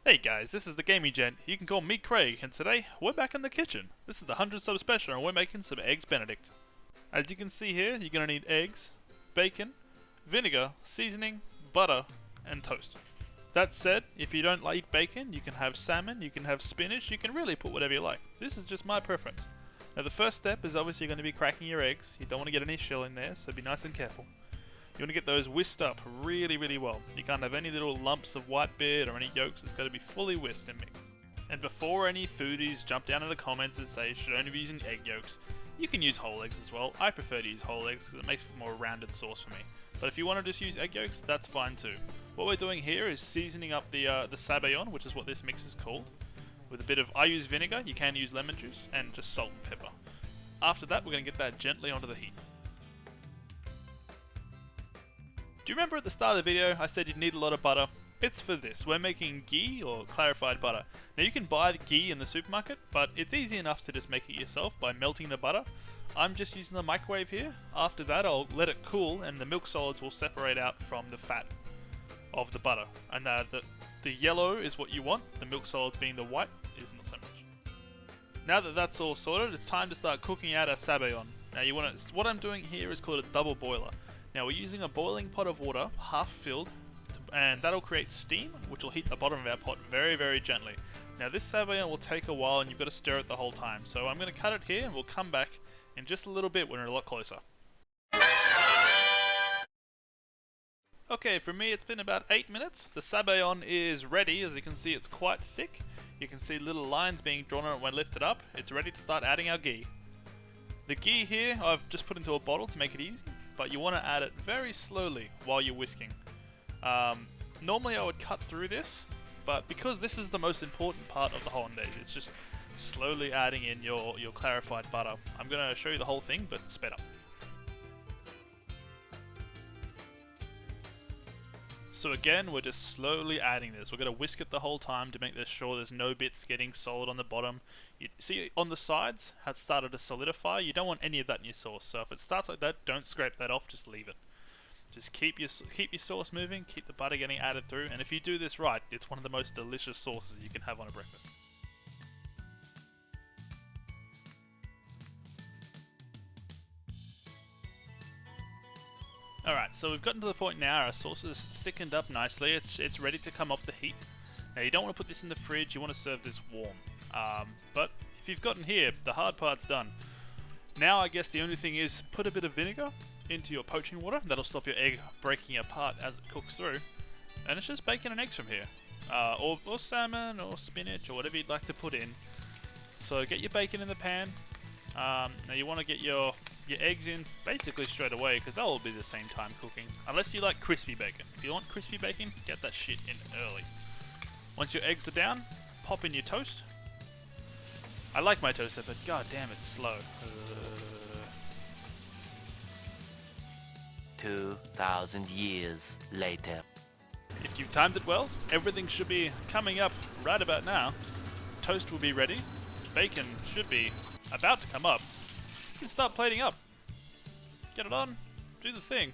Hey guys, this is the Gaming Gent. You can call me Craig, and today we're back in the kitchen. This is the 100 sub special, and we're making some eggs Benedict. As you can see here, you're gonna need eggs, bacon, vinegar, seasoning, butter, and toast. That said, if you don't like bacon, you can have salmon, you can have spinach, you can really put whatever you like. This is just my preference. Now the first step is obviously going to be cracking your eggs. You don't want to get any shell in there, so be nice and careful. You want to get those whisked up really well. You can't have any little lumps of white beard or any yolks. It's got to be fully whisked and mixed. And before any foodies jump down in the comments and say you should only be using egg yolks, you can use whole eggs as well. I prefer to use whole eggs because it makes for a more rounded sauce for me. But if you want to just use egg yolks, that's fine too. What we're doing here is seasoning up the sabayon, which is what this mix is called, with a bit of, I use vinegar, you can use lemon juice, and just salt and pepper. After that, we're going to get that gently onto the heat. Do you remember at the start of the video I said you'd need a lot of butter? It's for this. We're making ghee or clarified butter. Now you can buy the ghee in the supermarket, but it's easy enough to just make it yourself by melting the butter. I'm just using the microwave here. After that I'll let it cool and the milk solids will separate out from the fat of the butter. And the yellow is what you want, the milk solids being the white is not so much. Now that that's all sorted, it's time to start cooking out our sabayon. Now what I'm doing here is called a double boiler. Now we're using a boiling pot of water, half filled, and that'll create steam, which will heat the bottom of our pot very gently. Now this sabayon will take a while and you've got to stir it the whole time, so I'm going to cut it here and we'll come back in just a little bit when we're a lot closer. Okay, for me it's been about 8 minutes. The sabayon is ready. As you can see, it's quite thick. You can see little lines being drawn on it when lifted up. It's ready to start adding our ghee. The ghee here I've just put into a bottle to make it easy, but you want to add it very slowly while you're whisking. Normally I would cut through this, but because this is the most important part of the hollandaise, it's just slowly adding in your clarified butter. I'm going to show you the whole thing, but sped up. So again, we're just slowly adding this. We're going to whisk it the whole time to make sure there's no bits getting solid on the bottom. You see on the sides how it started to solidify? You don't want any of that in your sauce. So if it starts like that, don't scrape that off, just leave it. Just keep your sauce moving, keep the butter getting added through, and if you do this right, it's one of the most delicious sauces you can have on a breakfast. Alright, so we've gotten to the point now, our sauce is thickened up nicely, it's ready to come off the heat. Now you don't want to put this in the fridge, you want to serve this warm. But if you've gotten here, the hard part's done. Now I guess the only thing is put a bit of vinegar into your poaching water, that'll stop your egg breaking apart as it cooks through. And it's just bacon and eggs from here. Or salmon, or spinach, or whatever you'd like to put in. So get your bacon in the pan. Now you want to get your eggs in basically straight away because they'll all be the same time cooking. Unless you like crispy bacon. If you want crispy bacon, get that shit in early. Once your eggs are down, pop in your toast. I like my toaster, but god damn it's slow. 2,000 years later. If you've timed it well, everything should be coming up right about now. Toast will be ready. Bacon should be about to come up. You can start plating up. Get it on. Do the thing.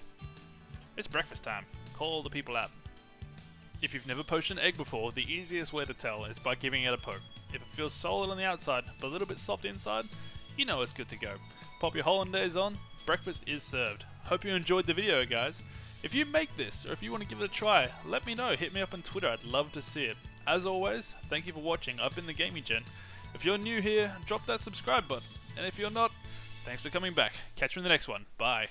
It's breakfast time. Call the people out. If you've never poached an egg before, the easiest way to tell is by giving it a poke. If it feels solid on the outside, but a little bit soft inside, you know it's good to go. Pop your hollandaise on. Breakfast is served. Hope you enjoyed the video, guys. If you make this, or if you want to give it a try, let me know. Hit me up on Twitter. I'd love to see it. As always, thank you for watching. I've been the Gaming Gent. If you're new here, drop that subscribe button. And if you're not, thanks for coming back. Catch you in the next one. Bye.